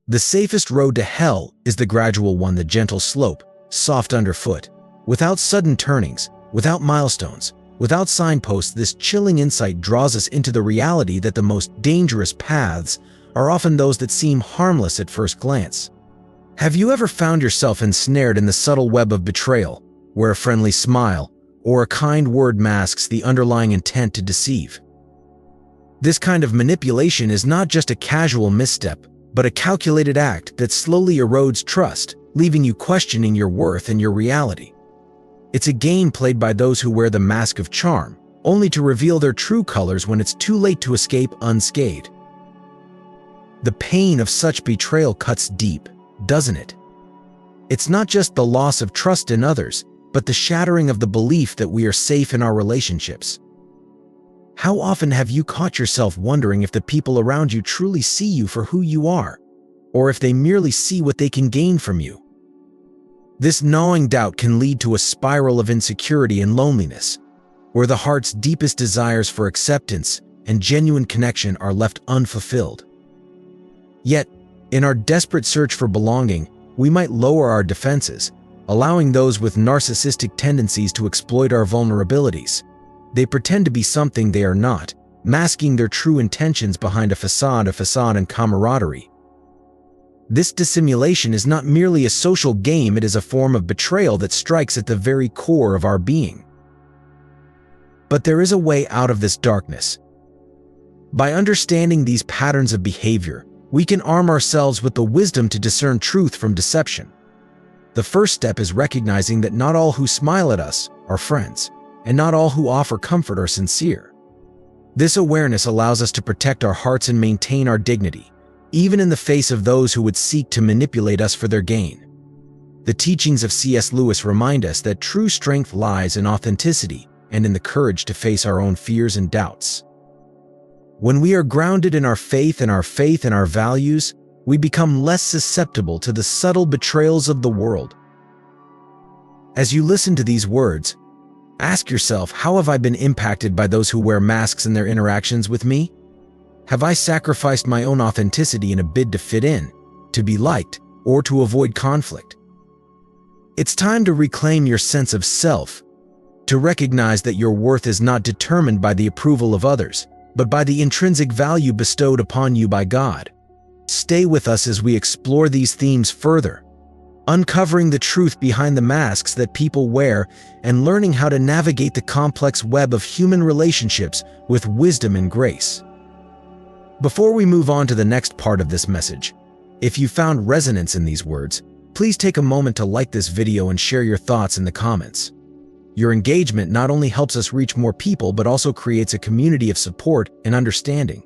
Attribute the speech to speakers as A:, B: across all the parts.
A: The safest road to hell is the gradual one, the gentle slope, soft underfoot. Without sudden turnings, without milestones, without signposts, this chilling insight draws us into the reality that the most dangerous paths are often those that seem harmless at first glance. Have you ever found yourself ensnared in the subtle web of betrayal, where a friendly smile or a kind word masks the underlying intent to deceive? This kind of manipulation is not just a casual misstep, but a calculated act that slowly erodes trust, leaving you questioning your worth and your reality. It's a game played by those who wear the mask of charm, only to reveal their true colors when it's too late to escape unscathed. The pain of such betrayal cuts deep, doesn't it? It's not just the loss of trust in others, but the shattering of the belief that we are safe in our relationships. How often have you caught yourself wondering if the people around you truly see you for who you are, or if they merely see what they can gain from you? This gnawing doubt can lead to a spiral of insecurity and loneliness, where the heart's deepest desires for acceptance and genuine connection are left unfulfilled. Yet, in our desperate search for belonging, we might lower our defenses, allowing those with narcissistic tendencies to exploit our vulnerabilities. They pretend to be something they are not, masking their true intentions behind a facade and camaraderie. This dissimulation is not merely a social game, it is a form of betrayal that strikes at the very core of our being. But there is a way out of this darkness. By understanding these patterns of behavior, we can arm ourselves with the wisdom to discern truth from deception. The first step is recognizing that not all who smile at us are friends, and not all who offer comfort are sincere. This awareness allows us to protect our hearts and maintain our dignity, even in the face of those who would seek to manipulate us for their gain. The teachings of C.S. Lewis remind us that true strength lies in authenticity and in the courage to face our own fears and doubts. When we are grounded in our faith and our values, we become less susceptible to the subtle betrayals of the world. As you listen to these words, ask yourself, how have I been impacted by those who wear masks in their interactions with me? Have I sacrificed my own authenticity in a bid to fit in, to be liked, or to avoid conflict? It's time to reclaim your sense of self, to recognize that your worth is not determined by the approval of others, but by the intrinsic value bestowed upon you by God. Stay with us as we explore these themes further, uncovering the truth behind the masks that people wear and learning how to navigate the complex web of human relationships with wisdom and grace. Before we move on to the next part of this message, if you found resonance in these words, please take a moment to like this video and share your thoughts in the comments. Your engagement not only helps us reach more people, but also creates a community of support and understanding.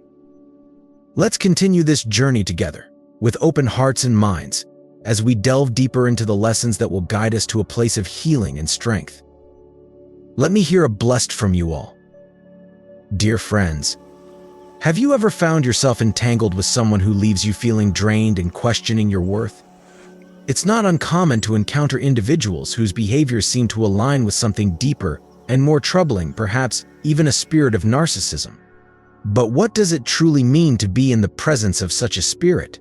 A: Let's continue this journey together, with open hearts and minds, as we delve deeper into the lessons that will guide us to a place of healing and strength. Let me hear a blessed from you all. Dear friends, have you ever found yourself entangled with someone who leaves you feeling drained and questioning your worth? It's not uncommon to encounter individuals whose behaviors seem to align with something deeper and more troubling, perhaps even a spirit of narcissism. But what does it truly mean to be in the presence of such a spirit?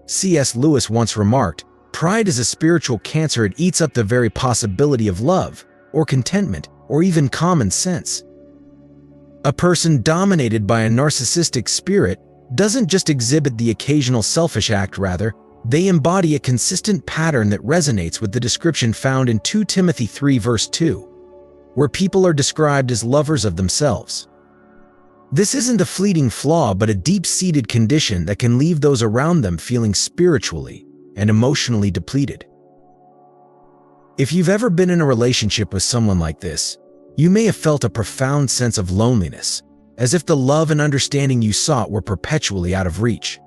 A: C.S. Lewis once remarked, "Pride is a spiritual cancer. It eats up the very possibility of love, or contentment, or even common sense." A person dominated by a narcissistic spirit doesn't just exhibit the occasional selfish act, rather, they embody a consistent pattern that resonates with the description found in 2 Timothy 3 verse 2, where people are described as lovers of themselves. This isn't a fleeting flaw, but a deep-seated condition that can leave those around them feeling spiritually and emotionally depleted. If you've ever been in a relationship with someone like this, you may have felt a profound sense of loneliness, as if the love and understanding you sought were perpetually out of reach.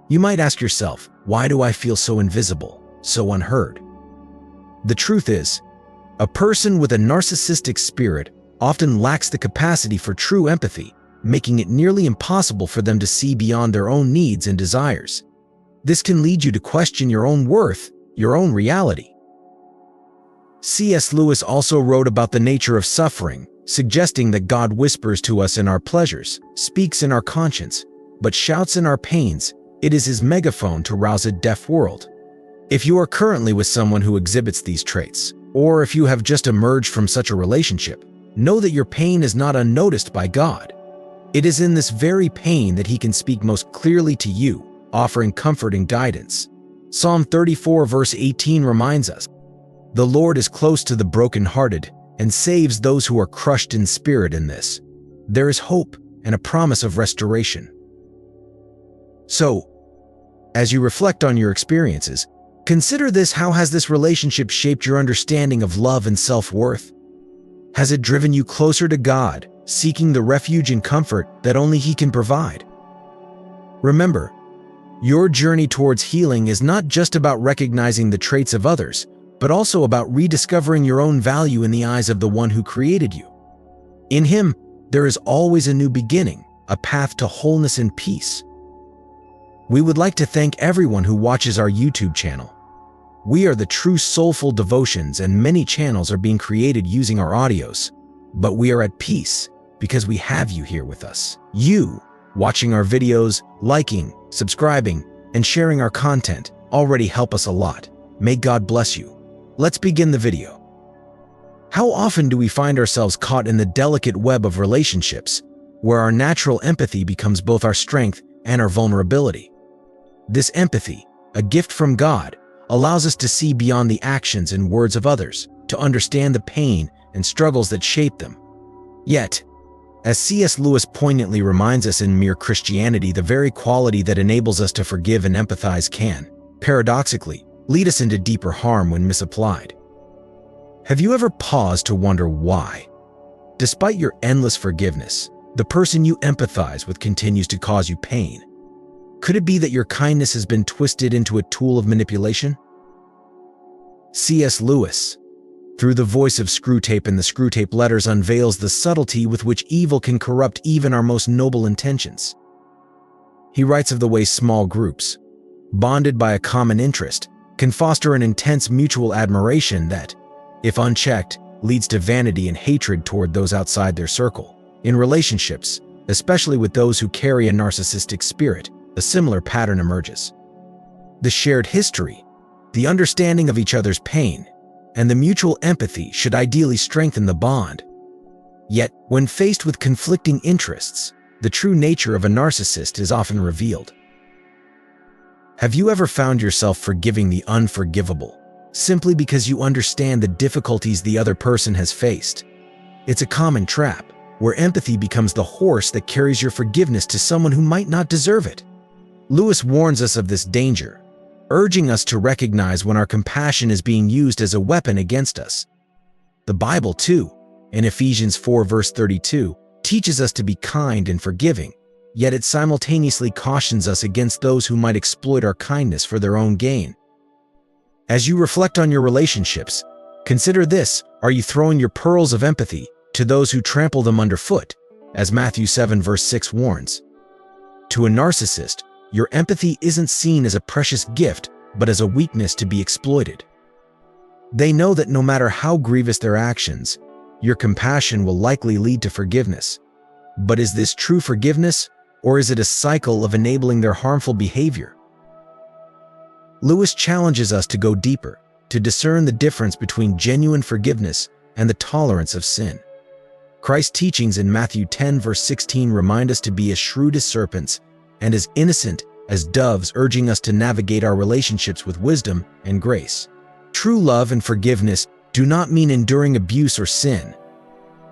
A: You might ask yourself, why do I feel so invisible, so unheard? The truth is, a person with a narcissistic spirit often lacks the capacity for true empathy, making it nearly impossible for them to see beyond their own needs and desires. This can lead you to question your own worth, your own reality. C.S. Lewis also wrote about the nature of suffering, suggesting that God whispers to us in our pleasures, speaks in our conscience, but shouts in our pains, It is his megaphone to rouse a deaf world. If you are currently with someone who exhibits these traits, or if you have just emerged from such a relationship, know that your pain is not unnoticed by God. It is in this very pain that he can speak most clearly to you, offering comfort and guidance. Psalm 34 verse 18 reminds us, "The Lord is close to the brokenhearted and saves those who are crushed in spirit." In this, there is hope and a promise of restoration. So, as you reflect on your experiences, consider this: how has this relationship shaped your understanding of love and self-worth? Has it driven you closer to God, seeking the refuge and comfort that only He can provide? Remember, your journey towards healing is not just about recognizing the traits of others, but also about rediscovering your own value in the eyes of the one who created you. In Him, there is always a new beginning, a path to wholeness and peace. We would like to thank everyone who watches our YouTube channel. We are the True Soulful Devotions, and many channels are being created using our audios. But we are at peace because we have you here with us. You, watching our videos, liking, subscribing, and sharing our content already help us a lot. May God bless you. Let's begin the video. How often do we find ourselves caught in the delicate web of relationships, where our natural empathy becomes both our strength and our vulnerability? This empathy, a gift from God, allows us to see beyond the actions and words of others, to understand the pain and struggles that shape them. Yet, as C.S. Lewis poignantly reminds us in Mere Christianity, the very quality that enables us to forgive and empathize can, paradoxically, lead us into deeper harm when misapplied. Have you ever paused to wonder why, despite your endless forgiveness, the person you empathize with continues to cause you pain? Could it be that your kindness has been twisted into a tool of manipulation? C.S. Lewis, through the voice of Screwtape and the Screwtape Letters, unveils the subtlety with which evil can corrupt even our most noble intentions. He writes of the way small groups, bonded by a common interest, can foster an intense mutual admiration that, if unchecked, leads to vanity and hatred toward those outside their circle. In relationships, especially with those who carry a narcissistic spirit, a similar pattern emerges. The shared history, the understanding of each other's pain, and the mutual empathy should ideally strengthen the bond. Yet, when faced with conflicting interests, the true nature of a narcissist is often revealed. Have you ever found yourself forgiving the unforgivable, simply because you understand the difficulties the other person has faced? It's a common trap, where empathy becomes the horse that carries your forgiveness to someone who might not deserve it. Lewis warns us of this danger, urging us to recognize when our compassion is being used as a weapon against us. The Bible, too, in Ephesians 4 verse 32, teaches us to be kind and forgiving, yet it simultaneously cautions us against those who might exploit our kindness for their own gain. As you reflect on your relationships, consider this: are you throwing your pearls of empathy to those who trample them underfoot, as Matthew 7 verse 6 warns? To a narcissist, your empathy isn't seen as a precious gift, but as a weakness to be exploited. They know that no matter how grievous their actions, your compassion will likely lead to forgiveness. But is this true forgiveness, or is it a cycle of enabling their harmful behavior? Lewis challenges us to go deeper, to discern the difference between genuine forgiveness and the tolerance of sin. Christ's teachings in Matthew 10 verse 16 remind us to be as shrewd as serpents and as innocent as doves, urging us to navigate our relationships with wisdom and grace. True love and forgiveness do not mean enduring abuse or sin.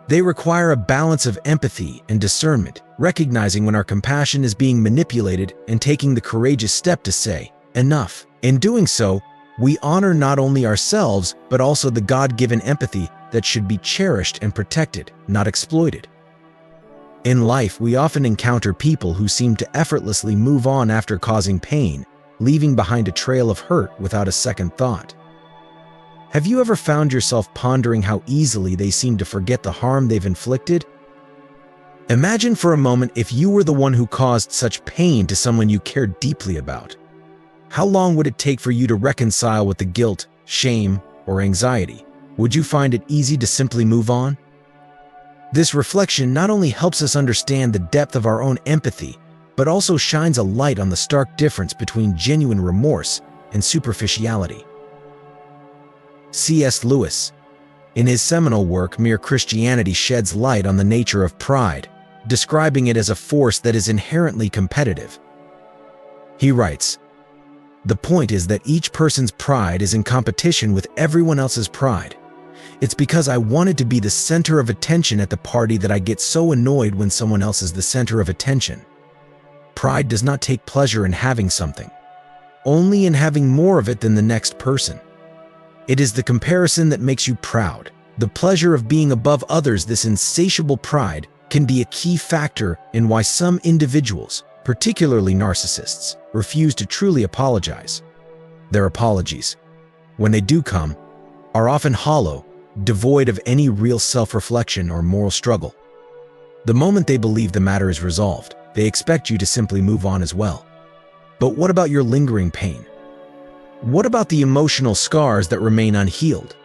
A: They require a balance of empathy and discernment, recognizing when our compassion is being manipulated and taking the courageous step to say, enough. In doing so, we honor not only ourselves, but also the God-given empathy that should be cherished and protected, not exploited. In life, we often encounter people who seem to effortlessly move on after causing pain, leaving behind a trail of hurt without a second thought. Have you ever found yourself pondering how easily they seem to forget the harm they've inflicted? Imagine for a moment if you were the one who caused such pain to someone you cared deeply about. How long would it take for you to reconcile with the guilt, shame, or anxiety? Would you find it easy to simply move on? This reflection not only helps us understand the depth of our own empathy, but also shines a light on the stark difference between genuine remorse and superficiality. C.S. Lewis, in his seminal work Mere Christianity, sheds light on the nature of pride, describing it as a force that is inherently competitive. He writes, "The point is that each person's pride is in competition with everyone else's pride. It's because I wanted to be the center of attention at the party that I get so annoyed when someone else is the center of attention. Pride does not take pleasure in having something, only in having more of it than the next person. It is the comparison that makes you proud, the pleasure of being above others. This insatiable pride can be a key factor in why some individuals, particularly narcissists, refuse to truly apologize. Their apologies, when they do come, are often hollow, devoid of any real self-reflection or moral struggle. The moment they believe the matter is resolved, they expect you to simply move on as well. But what about your lingering pain? What about the emotional scars that remain unhealed?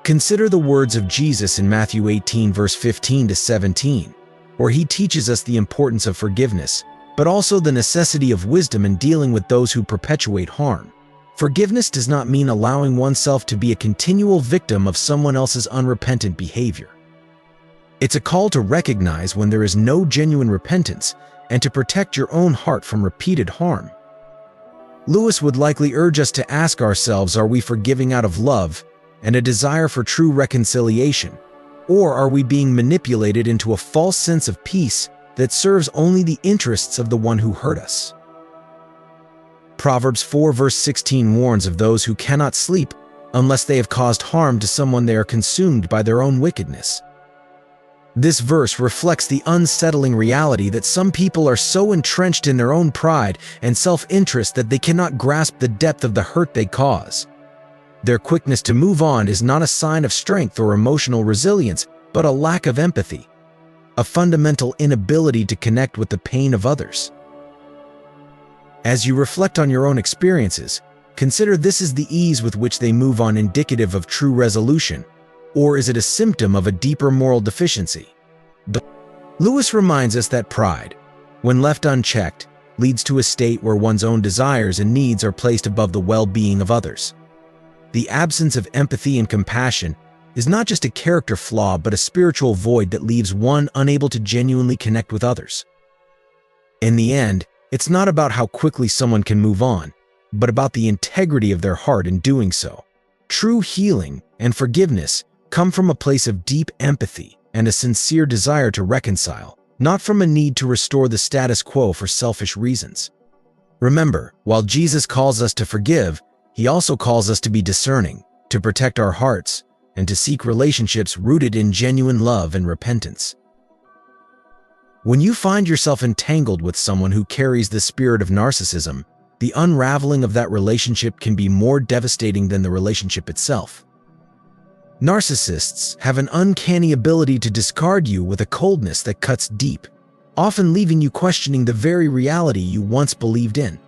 A: Consider the words of Jesus in Matthew 18, verse 15 to 17, where he teaches us the importance of forgiveness, but also the necessity of wisdom in dealing with those who perpetuate harm. Forgiveness does not mean allowing oneself to be a continual victim of someone else's unrepentant behavior. It's a call to recognize when there is no genuine repentance and to protect your own heart from repeated harm. Lewis would likely urge us to ask ourselves, are we forgiving out of love and a desire for true reconciliation, or are we being manipulated into a false sense of peace that serves only the interests of the one who hurt us? Proverbs 4 verse 16 warns of those who cannot sleep unless they have caused harm to someone. They are consumed by their own wickedness. This verse reflects the unsettling reality that some people are so entrenched in their own pride and self-interest that they cannot grasp the depth of the hurt they cause. Their quickness to move on is not a sign of strength or emotional resilience, but a lack of empathy, a fundamental inability to connect with the pain of others. As you reflect on your own experiences, consider this: is the ease with which they move on indicative of true resolution, or is it a symptom of a deeper moral deficiency? Lewis reminds us that pride, when left unchecked, leads to a state where one's own desires and needs are placed above the well-being of others. The absence of empathy and compassion is not just a character flaw, but a spiritual void that leaves one unable to genuinely connect with others. In the end, it's not about how quickly someone can move on, but about the integrity of their heart in doing so. True healing and forgiveness come from a place of deep empathy and a sincere desire to reconcile, not from a need to restore the status quo for selfish reasons. Remember, while Jesus calls us to forgive, he also calls us to be discerning, to protect our hearts, and to seek relationships rooted in genuine love and repentance. When you find yourself entangled with someone who carries the spirit of narcissism, the unraveling of that relationship can be more devastating than the relationship itself. Narcissists have an uncanny ability to discard you with a coldness that cuts deep, often leaving you questioning the very reality you once believed in.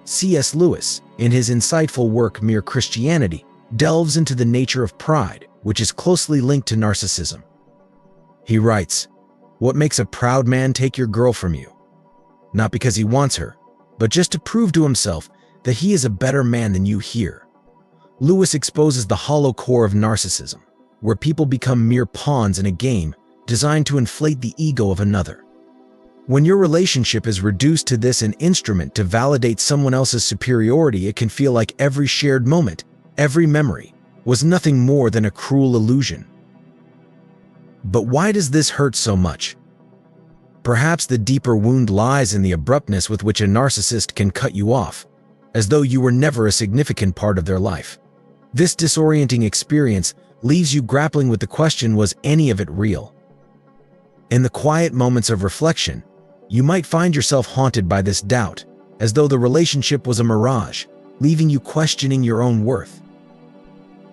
A: C.S. Lewis, in his insightful work Mere Christianity, delves into the nature of pride, which is closely linked to narcissism. He writes, "What makes a proud man take your girl from you? Not because he wants her, but just to prove to himself that he is a better man than you here." Lewis exposes the hollow core of narcissism, where people become mere pawns in a game designed to inflate the ego of another. When your relationship is reduced to this, an instrument to validate someone else's superiority, it can feel like every shared moment, every memory, was nothing more than a cruel illusion. But why does this hurt so much? Perhaps the deeper wound lies in the abruptness with which a narcissist can cut you off, as though you were never a significant part of their life. This disorienting experience leaves you grappling with the question, was any of it real? In the quiet moments of reflection, you might find yourself haunted by this doubt, as though the relationship was a mirage, leaving you questioning your own worth.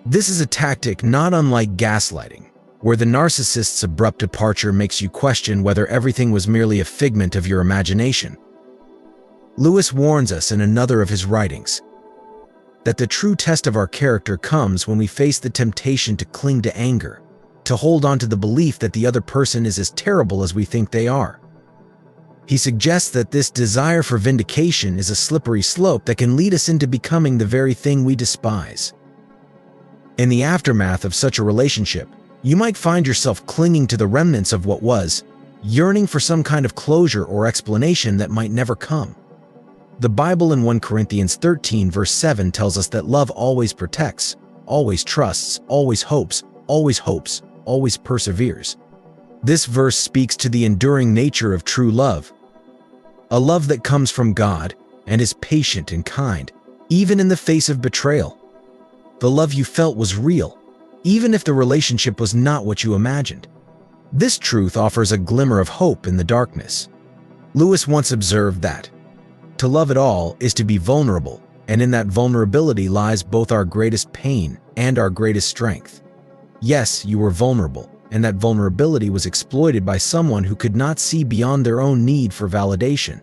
A: This is a tactic not unlike gaslighting, where the narcissist's abrupt departure makes you question whether everything was merely a figment of your imagination. Lewis warns us in another of his writings that the true test of our character comes when we face the temptation to cling to anger, to hold on to the belief that the other person is as terrible as we think they are. He suggests that this desire for vindication is a slippery slope that can lead us into becoming the very thing we despise. In the aftermath of such a relationship, you might find yourself clinging to the remnants of what was, yearning for some kind of closure or explanation that might never come. The Bible in 1 Corinthians 13 verse 7 tells us that love always protects, always trusts, always hopes, always perseveres. This verse speaks to the enduring nature of true love, a love that comes from God and is patient and kind, even in the face of betrayal. The love you felt was real, even if the relationship was not what you imagined. This truth offers a glimmer of hope in the darkness. Lewis once observed that, "To love at all is to be vulnerable, and in that vulnerability lies both our greatest pain and our greatest strength." Yes, you were vulnerable, and that vulnerability was exploited by someone who could not see beyond their own need for validation.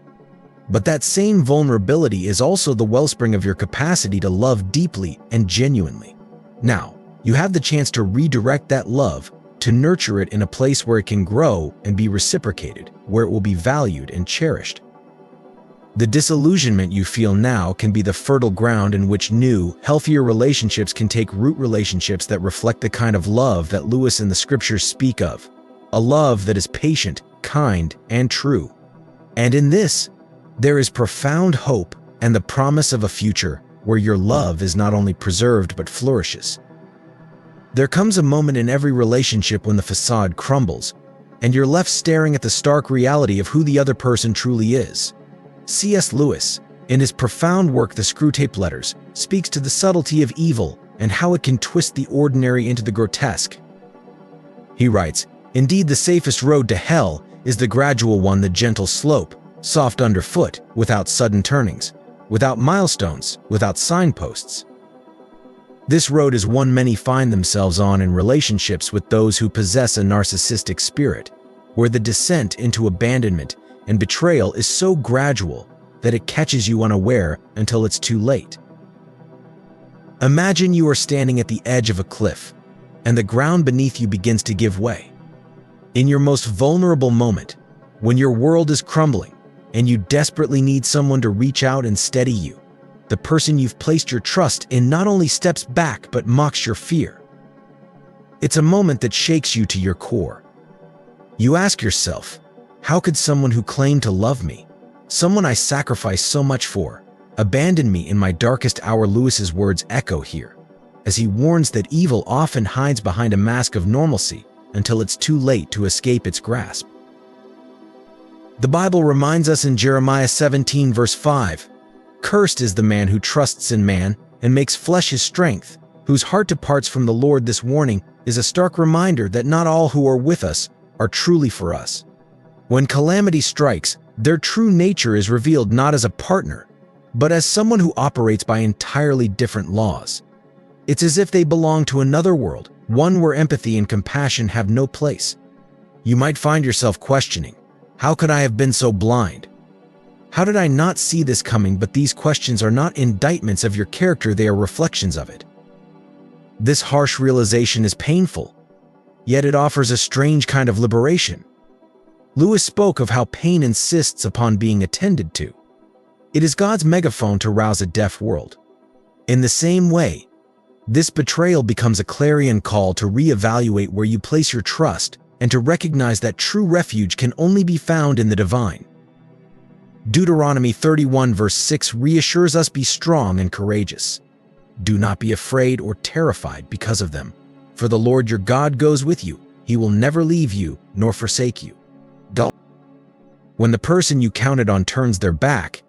A: But that same vulnerability is also the wellspring of your capacity to love deeply and genuinely. Now, you have the chance to redirect that love, to nurture it in a place where it can grow and be reciprocated, where it will be valued and cherished. The disillusionment you feel now can be the fertile ground in which new, healthier relationships can take root, relationships that reflect the kind of love that Lewis and the scriptures speak of, a love that is patient, kind, and true. And in this, there is profound hope and the promise of a future where your love is not only preserved but flourishes. There comes a moment in every relationship when the facade crumbles, and you're left staring at the stark reality of who the other person truly is. C.S. Lewis, in his profound work The Screwtape Letters, speaks to the subtlety of evil and how it can twist the ordinary into the grotesque. He writes, "Indeed, the safest road to hell is the gradual one, the gentle slope, soft underfoot, without sudden turnings, without milestones, without signposts." This road is one many find themselves on in relationships with those who possess a narcissistic spirit, where the descent into abandonment and betrayal is so gradual that it catches you unaware until it's too late. Imagine you are standing at the edge of a cliff, and the ground beneath you begins to give way. In your most vulnerable moment, when your world is crumbling, and you desperately need someone to reach out and steady you, the person you've placed your trust in not only steps back but mocks your fear. It's a moment that shakes you to your core. You ask yourself, how could someone who claimed to love me, someone I sacrificed so much for, abandon me in my darkest hour? Lewis's words echo here, as he warns that evil often hides behind a mask of normalcy until it's too late to escape its grasp. The Bible reminds us in Jeremiah 17 verse 5, "Cursed is the man who trusts in man and makes flesh his strength, whose heart departs from the Lord." This warning is a stark reminder that not all who are with us are truly for us. When calamity strikes, their true nature is revealed not as a partner, but as someone who operates by entirely different laws. It's as if they belong to another world, one where empathy and compassion have no place. You might find yourself questioning, how could I have been so blind? How did I not see this coming? But these questions are not indictments of your character, they are reflections of it. This harsh realization is painful, yet it offers a strange kind of liberation. Lewis spoke of how pain insists upon being attended to. It is God's megaphone to rouse a deaf world. In the same way, this betrayal becomes a clarion call to reevaluate where you place your trust and to recognize that true refuge can only be found in the divine. Deuteronomy 31 verse 6 reassures us, "Be strong and courageous. Do not be afraid or terrified because of them, for the Lord your God goes with you. He will never leave you nor forsake you." When the person you counted on turns their back,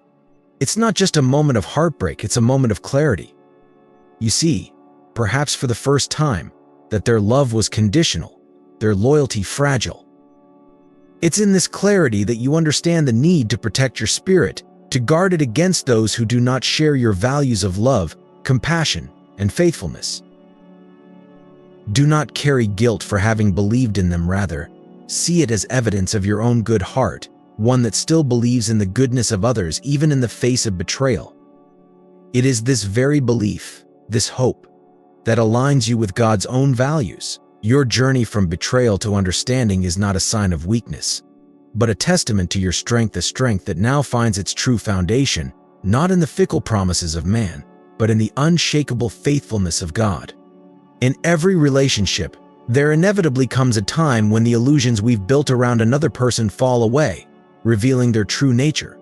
A: it's not just a moment of heartbreak, it's a moment of clarity. You see, perhaps for the first time, that their love was conditional, their loyalty fragile. It's in this clarity that you understand the need to protect your spirit, to guard it against those who do not share your values of love, compassion, and faithfulness. Do not carry guilt for having believed in them. Rather, see it as evidence of your own good heart, one that still believes in the goodness of others even in the face of betrayal. It is this very belief, this hope, that aligns you with God's own values. Your journey from betrayal to understanding is not a sign of weakness. but a testament to your strength, a strength that now finds its true foundation, not in the fickle promises of man, but in the unshakable faithfulness of God. In every relationship, there inevitably comes a time when the illusions we've built around another person fall away, revealing their true nature.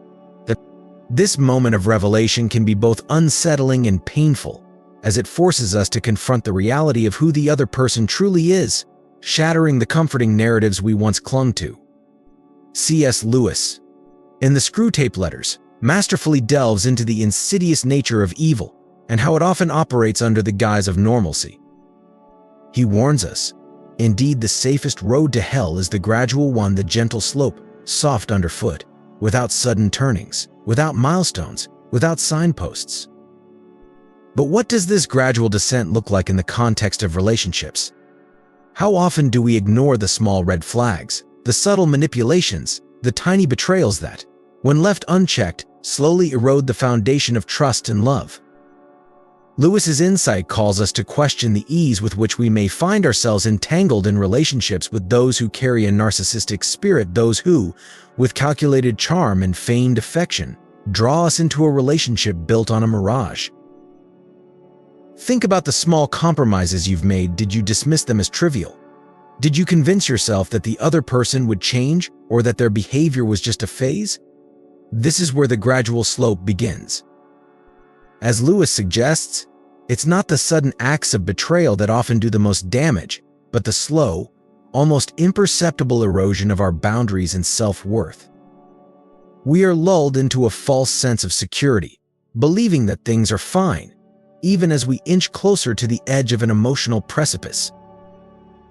A: This moment of revelation can be both unsettling and painful, as it forces us to confront the reality of who the other person truly is, shattering the comforting narratives we once clung to. C.S. Lewis, in the Screwtape Letters, masterfully delves into the insidious nature of evil and how it often operates under the guise of normalcy. He warns us, indeed, the safest road to hell is the gradual one, the gentle slope, soft underfoot, without sudden turnings, without milestones, without signposts. But what does this gradual descent look like in the context of relationships? How often do we ignore the small red flags, the subtle manipulations, the tiny betrayals that, when left unchecked, slowly erode the foundation of trust and love? Lewis's insight calls us to question the ease with which we may find ourselves entangled in relationships with those who carry a narcissistic spirit, those who, with calculated charm and feigned affection, draw us into a relationship built on a mirage. Think about the small compromises you've made. Did you dismiss them as trivial? Did you convince yourself that the other person would change or that their behavior was just a phase? This is where the gradual slope begins. As Lewis suggests, it's not the sudden acts of betrayal that often do the most damage, but the slow, almost imperceptible erosion of our boundaries and self-worth. We are lulled into a false sense of security, believing that things are fine, even as we inch closer to the edge of an emotional precipice.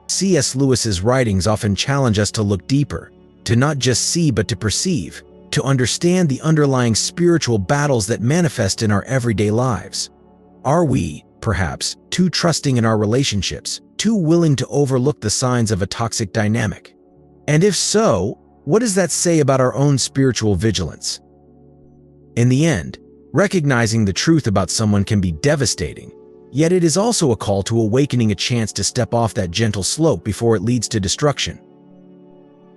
A: C.S. Lewis's writings often challenge us to look deeper, to not just see but to perceive, to understand the underlying spiritual battles that manifest in our everyday lives. Are we, perhaps, too trusting in our relationships, too willing to overlook the signs of a toxic dynamic? And if so, what does that say about our own spiritual vigilance? In the end, recognizing the truth about someone can be devastating, yet it is also a call to awakening, a chance to step off that gentle slope before it leads to destruction.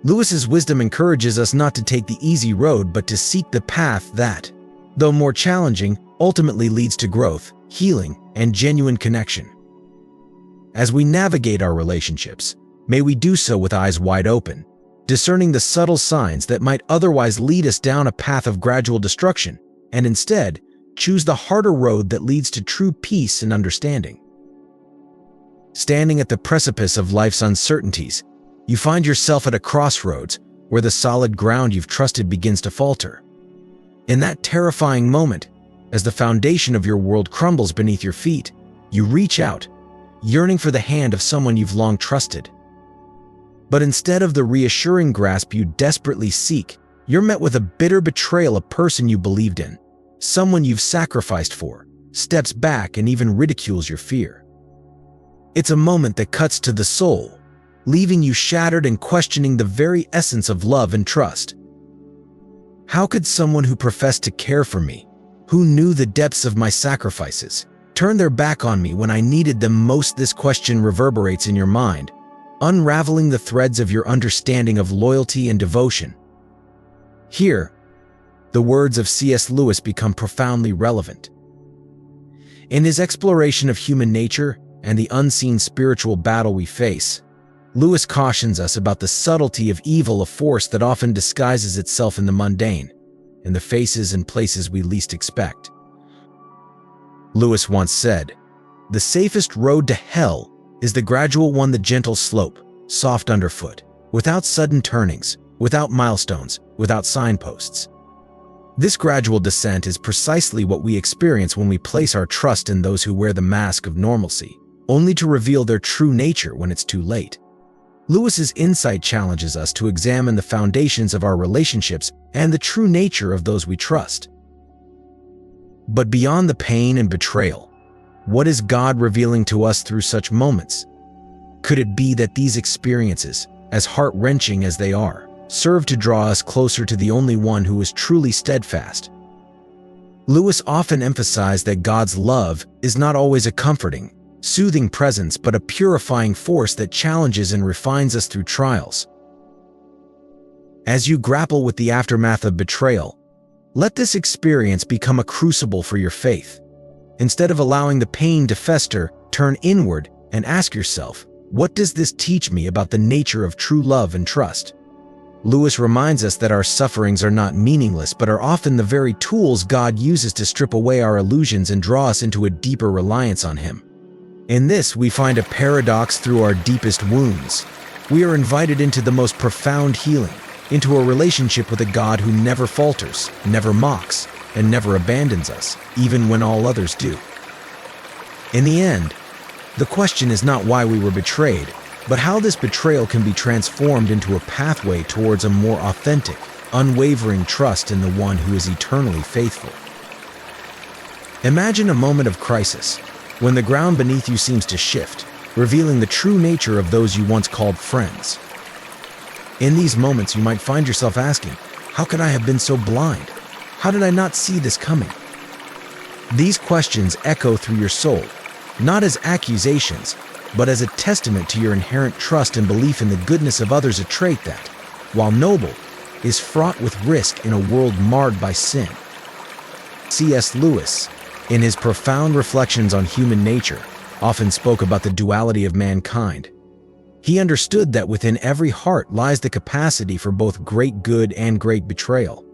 A: Lewis's wisdom encourages us not to take the easy road but to seek the path that, though more challenging, ultimately leads to growth, healing, and genuine connection. As we navigate our relationships, may we do so with eyes wide open, discerning the subtle signs that might otherwise lead us down a path of gradual destruction, and instead, choose the harder road that leads to true peace and understanding. Standing at the precipice of life's uncertainties, you find yourself at a crossroads where the solid ground you've trusted begins to falter. In that terrifying moment, as the foundation of your world crumbles beneath your feet, you reach out, yearning for the hand of someone you've long trusted. But instead of the reassuring grasp you desperately seek, you're met with a bitter betrayal. A person you believed in, someone you've sacrificed for, steps back and even ridicules your fear. It's a moment that cuts to the soul, leaving you shattered and questioning the very essence of love and trust. How could someone who professed to care for me, who knew the depths of my sacrifices, turn their back on me when I needed them most? This question reverberates in your mind, unraveling the threads of your understanding of loyalty and devotion. Here, the words of C.S. Lewis become profoundly relevant. In his exploration of human nature and the unseen spiritual battle we face, Lewis cautions us about the subtlety of evil, a force that often disguises itself in the mundane, in the faces and places we least expect. Lewis once said, "The safest road to hell is the gradual one, the gentle slope, soft underfoot, without sudden turnings, without milestones, without signposts." This gradual descent is precisely what we experience when we place our trust in those who wear the mask of normalcy, only to reveal their true nature when it's too late. Lewis's insight challenges us to examine the foundations of our relationships and the true nature of those we trust. But beyond the pain and betrayal, what is God revealing to us through such moments? Could it be that these experiences, as heart-wrenching as they are, serve to draw us closer to the only one who is truly steadfast? Lewis often emphasized that God's love is not always a comforting, soothing presence, but a purifying force that challenges and refines us through trials. As you grapple with the aftermath of betrayal, let this experience become a crucible for your faith. Instead of allowing the pain to fester, turn inward and ask yourself, what does this teach me about the nature of true love and trust? Lewis reminds us that our sufferings are not meaningless but are often the very tools God uses to strip away our illusions and draw us into a deeper reliance on Him. In this, we find a paradox through our deepest wounds. We are invited into the most profound healing, into a relationship with a God who never falters, never mocks, and never abandons us, even when all others do. In the end, the question is not why we were betrayed, but how this betrayal can be transformed into a pathway towards a more authentic, unwavering trust in the one who is eternally faithful. Imagine a moment of crisis, when the ground beneath you seems to shift, revealing the true nature of those you once called friends. In these moments, you might find yourself asking, how could I have been so blind? How did I not see this coming? These questions echo through your soul, not as accusations, but as a testament to your inherent trust and belief in the goodness of others, a trait that, while noble, is fraught with risk in a world marred by sin. C.S. Lewis, in his profound reflections on human nature, often spoke about the duality of mankind. He understood that within every heart lies the capacity for both great good and great betrayal.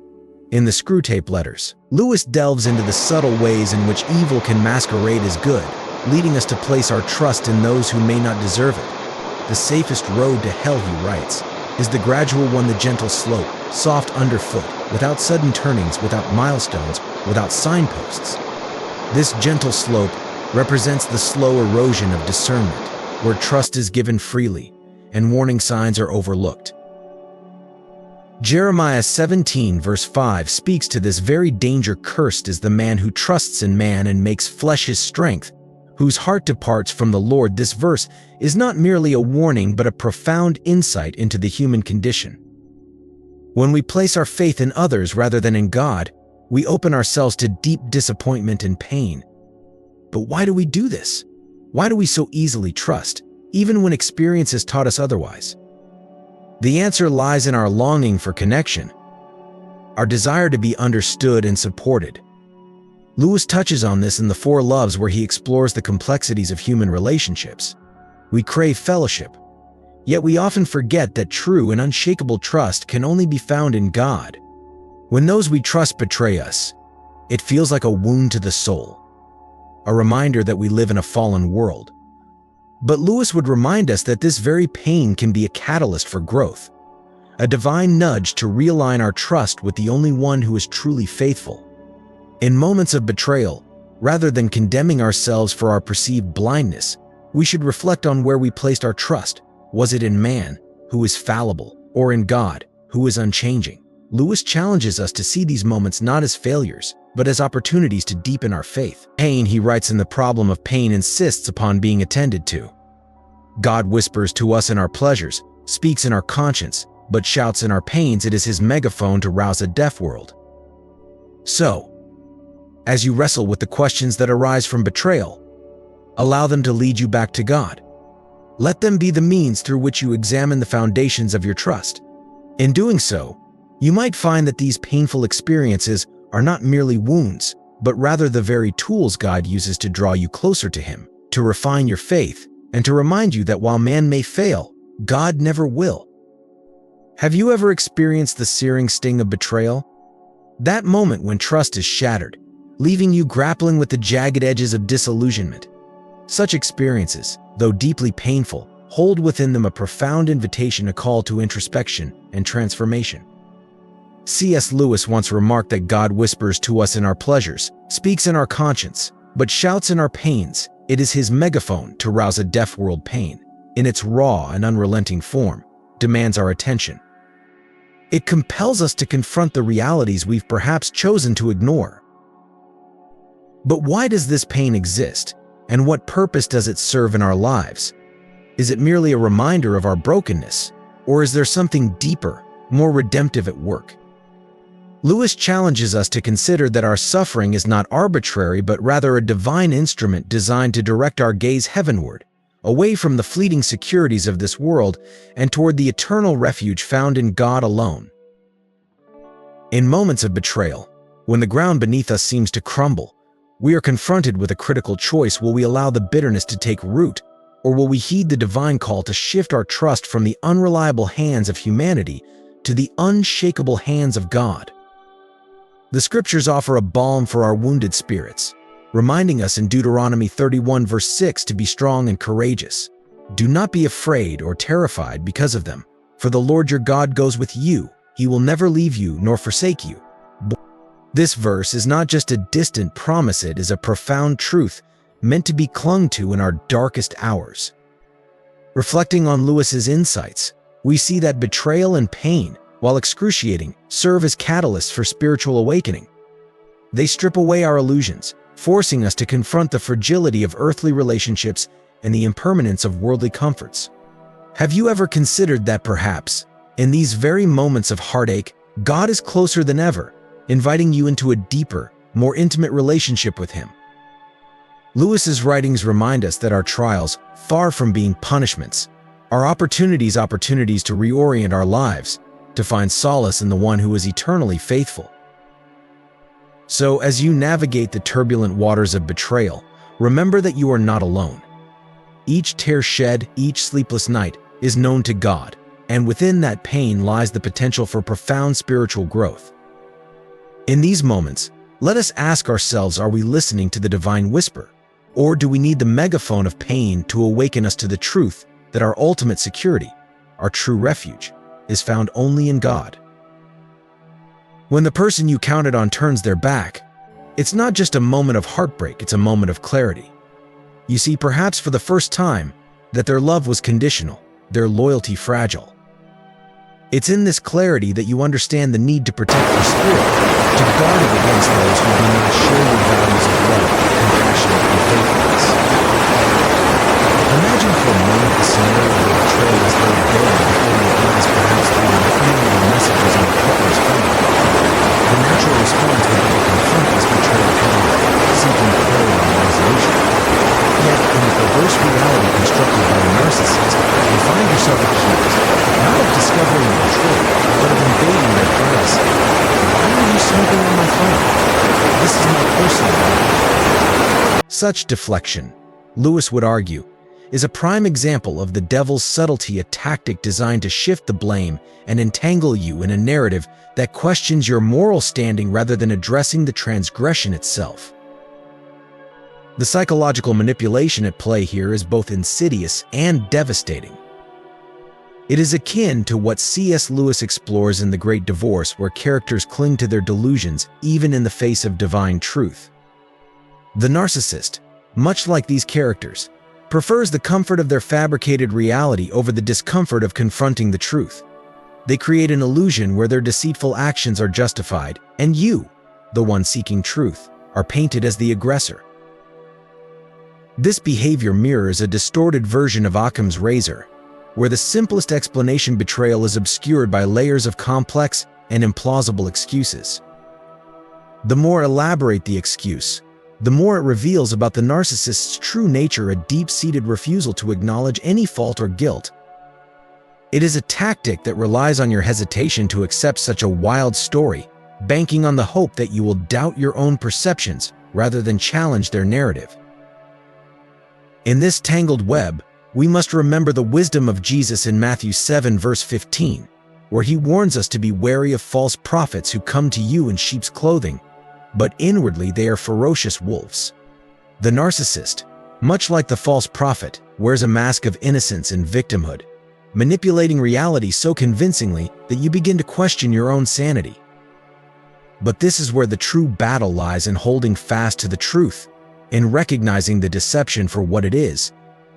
A: In the Screwtape Letters, Lewis delves into the subtle ways in which evil can masquerade as good, leading us to place our trust in those who may not deserve it. The safest road to hell, he writes, is the gradual one, the gentle slope, soft underfoot, without sudden turnings, without milestones, without signposts. This gentle slope represents the slow erosion of discernment, where trust is given freely and warning signs are overlooked. Jeremiah 17 verse 5 speaks to this very danger. Cursed is the man who trusts in man and makes flesh his strength, whose heart departs from the Lord. This verse is not merely a warning but a profound insight into the human condition. When we place our faith in others rather than in God, we open ourselves to deep disappointment and pain. But why do we do this? Why do we so easily trust, even when experience has taught us otherwise? The answer lies in our longing for connection, our desire to be understood and supported. Lewis touches on this in The Four Loves, where he explores the complexities of human relationships. We crave fellowship, yet we often forget that true and unshakable trust can only be found in God. When those we trust betray us, it feels like a wound to the soul, a reminder that we live in a fallen world. But Lewis would remind us that this very pain can be a catalyst for growth, a divine nudge to realign our trust with the only one who is truly faithful. In moments of betrayal, rather than condemning ourselves for our perceived blindness, we should reflect on where we placed our trust. Was it in man, who is fallible, or in God, who is unchanging? Lewis challenges us to see these moments not as failures, but as opportunities to deepen our faith. Pain, he writes in The Problem of Pain, insists upon being attended to. God whispers to us in our pleasures, speaks in our conscience, but shouts in our pains. It is his megaphone to rouse a deaf world. So, as you wrestle with the questions that arise from betrayal, allow them to lead you back to God. Let them be the means through which you examine the foundations of your trust. In doing so, you might find that these painful experiences are not merely wounds, but rather the very tools God uses to draw you closer to Him, to refine your faith, and to remind you that while man may fail, God never will. Have you ever experienced the searing sting of betrayal? That moment when trust is shattered, leaving you grappling with the jagged edges of disillusionment. Such experiences, though deeply painful, hold within them a profound invitation, a call to introspection and transformation. C.S. Lewis once remarked that God whispers to us in our pleasures, speaks in our conscience, but shouts in our pains. It is his megaphone to rouse a deaf world. Pain, in its raw and unrelenting form, demands our attention. It compels us to confront the realities we've perhaps chosen to ignore. But why does this pain exist, and what purpose does it serve in our lives? Is it merely a reminder of our brokenness, or is there something deeper, more redemptive at work? Lewis challenges us to consider that our suffering is not arbitrary but rather a divine instrument designed to direct our gaze heavenward, away from the fleeting securities of this world and toward the eternal refuge found in God alone. In moments of betrayal, when the ground beneath us seems to crumble, we are confronted with a critical choice. Will we allow the bitterness to take root, or will we heed the divine call to shift our trust from the unreliable hands of humanity to the unshakable hands of God? The scriptures offer a balm for our wounded spirits, reminding us in Deuteronomy 31 verse 6 to be strong and courageous. Do not be afraid or terrified because of them, for the Lord your God goes with you. He will never leave you nor forsake you. This verse is not just a distant promise, it is a profound truth meant to be clung to in our darkest hours. Reflecting on Lewis's insights, we see that betrayal and pain, while excruciating, serve as catalysts for spiritual awakening. They strip away our illusions, forcing us to confront the fragility of earthly relationships and the impermanence of worldly comforts. Have you ever considered that perhaps, in these very moments of heartache, God is closer than ever, inviting you into a deeper, more intimate relationship with Him? Lewis's writings remind us that our trials, far from being punishments, are opportunities to reorient our lives, to find solace in the one who is eternally faithful. So, as you navigate the turbulent waters of betrayal, remember that you are not alone. Each tear shed, each sleepless night is known to God, and within that pain lies the potential for profound spiritual growth. In these moments, let us ask ourselves, are we listening to the divine whisper, or do we need the megaphone of pain to awaken us to the truth that our ultimate security, our true refuge, is found only in God? When the person you counted on turns their back, it's not just a moment of heartbreak, it's a moment of clarity. You see, perhaps for the first time, that their love was conditional, their loyalty fragile. It's in this clarity that you understand the need to protect your spirit, to guard it against those who do not share your values of love, compassion, and faithfulness. Imagine for a moment the scenario where betrayal is laid bare before your eyes, perhaps through an email or messages on a partner's phone. The natural response would be to confront this betrayal head-on, seeking clarity and resolution. Yet, in the perverse reality constructed by a narcissist, you find yourself accused, not of discovering the betrayal, but of invading their privacy. Why are you snooping on my phone? This is my personal life. Such deflection, Lewis would argue, is a prime example of the devil's subtlety, a tactic designed to shift the blame and entangle you in a narrative that questions your moral standing rather than addressing the transgression itself. The psychological manipulation at play here is both insidious and devastating. It is akin to what C.S. Lewis explores in The Great Divorce, where characters cling to their delusions even in the face of divine truth. The narcissist, much like these characters, prefers the comfort of their fabricated reality over the discomfort of confronting the truth. They create an illusion where their deceitful actions are justified, and you, the one seeking truth, are painted as the aggressor. This behavior mirrors a distorted version of Occam's razor, where the simplest explanation, betrayal, is obscured by layers of complex and implausible excuses. The more elaborate the excuse, the more it reveals about the narcissist's true nature, a deep-seated refusal to acknowledge any fault or guilt. It is a tactic that relies on your hesitation to accept such a wild story, banking on the hope that you will doubt your own perceptions rather than challenge their narrative. In this tangled web, we must remember the wisdom of Jesus in Matthew 7 verse 15, where he warns us to be wary of false prophets who come to you in sheep's clothing, but inwardly they are ferocious wolves. The narcissist, much like the false prophet, wears a mask of innocence and victimhood, manipulating reality so convincingly that you begin to question your own sanity. But this is where the true battle lies, in holding fast to the truth, in recognizing the deception for what it is,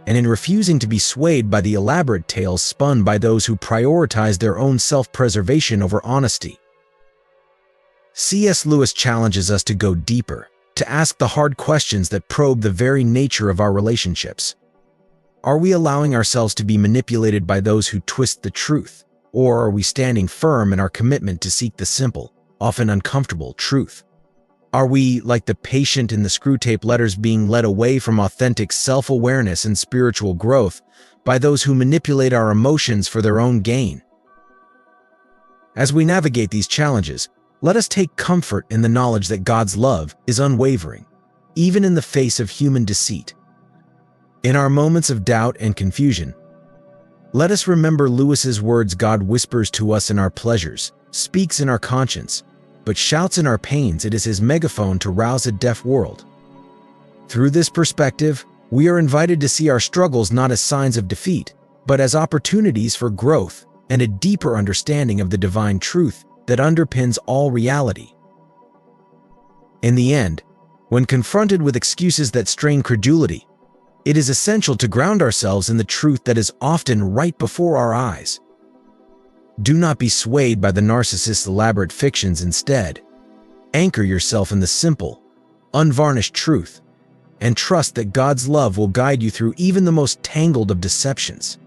A: and in refusing to be swayed by the elaborate tales spun by those who prioritize their own self-preservation over honesty. C.S. Lewis challenges us to go deeper, to ask the hard questions that probe the very nature of our relationships. Are we allowing ourselves to be manipulated by those who twist the truth, or are we standing firm in our commitment to seek the simple, often uncomfortable truth? Are we, like the patient in the Screwtape Letters, being led away from authentic self-awareness and spiritual growth by those who manipulate our emotions for their own gain? As we navigate these challenges, Let us take comfort in the knowledge that God's love is unwavering, even in the face of human deceit. In our moments of doubt and confusion, let us remember Lewis's words: God whispers to us in our pleasures, speaks in our conscience, but shouts in our pains. It is his megaphone to rouse a deaf world. Through this perspective, we are invited to see our struggles not as signs of defeat, but as opportunities for growth and a deeper understanding of the divine truth that underpins all reality. In the end, when confronted with excuses that strain credulity, it is essential to ground ourselves in the truth that is often right before our eyes. Do not be swayed by the narcissist's elaborate fictions. Instead, anchor yourself in the simple, unvarnished truth, and trust that God's love will guide you through even the most tangled of deceptions.